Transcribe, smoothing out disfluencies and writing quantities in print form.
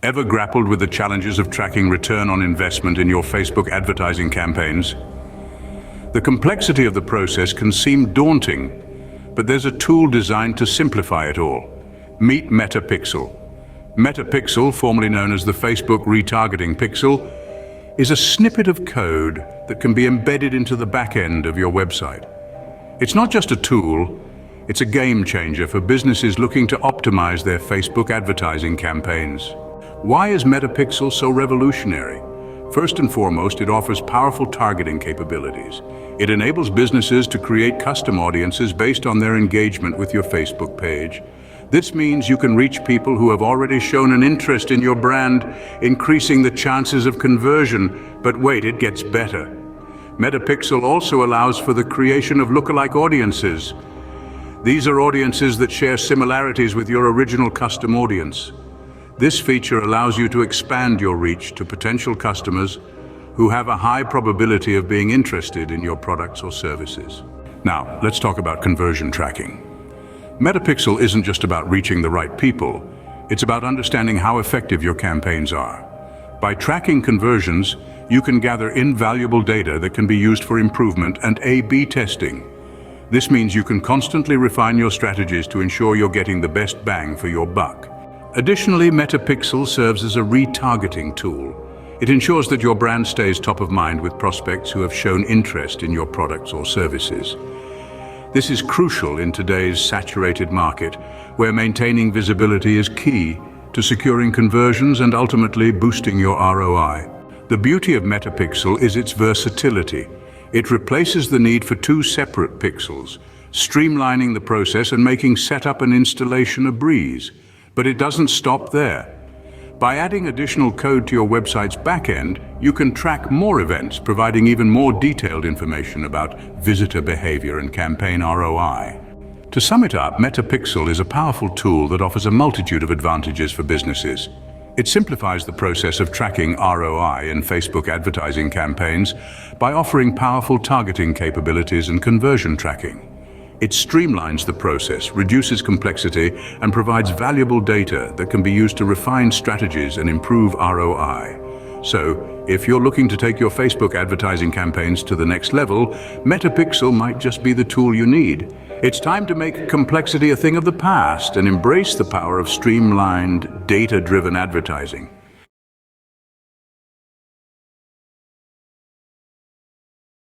Ever grappled with the challenges of tracking return on investment in your Facebook advertising campaigns? The complexity of the process can seem daunting, but there's a tool designed to simplify it all. Meet Metapixel. Metapixel, formerly known as the Facebook retargeting pixel, is a snippet of code that can be embedded into the back end of your website. It's not just a tool, it's a game changer for businesses looking to optimize their Facebook advertising campaigns. Why is Metapixel so revolutionary? First and foremost, it offers powerful targeting capabilities. It enables businesses to create custom audiences based on their engagement with your Facebook page. This means you can reach people who have already shown an interest in your brand, increasing the chances of conversion. But wait, it gets better. Metapixel also allows for the creation of lookalike audiences. These are audiences that share similarities with your original custom audience. This feature allows you to expand your reach to potential customers who have a high probability of being interested in your products or services. Now, let's talk about conversion tracking. Metapixel isn't just about reaching the right people, it's about understanding how effective your campaigns are. By tracking conversions, you can gather invaluable data that can be used for improvement and A/B testing. This means you can constantly refine your strategies to ensure you're getting the best bang for your buck. Additionally, Metapixel serves as a retargeting tool. It ensures that your brand stays top of mind with prospects who have shown interest in your products or services. This is crucial in today's saturated market, where maintaining visibility is key to securing conversions and ultimately boosting your ROI. The beauty of Metapixel is its versatility. It replaces the need for two separate pixels, streamlining the process and making setup and installation a breeze. But it doesn't stop there. By adding additional code to your website's backend, you can track more events, providing even more detailed information about visitor behavior and campaign ROI. To sum it up, Metapixel is a powerful tool that offers a multitude of advantages for businesses. It simplifies the process of tracking ROI in Facebook advertising campaigns by offering powerful targeting capabilities and conversion tracking. It streamlines the process, reduces complexity, and provides valuable data that can be used to refine strategies and improve ROI. So, if you're looking to take your Facebook advertising campaigns to the next level, Metapixel might just be the tool you need. It's time to make complexity a thing of the past and embrace the power of streamlined, data-driven advertising.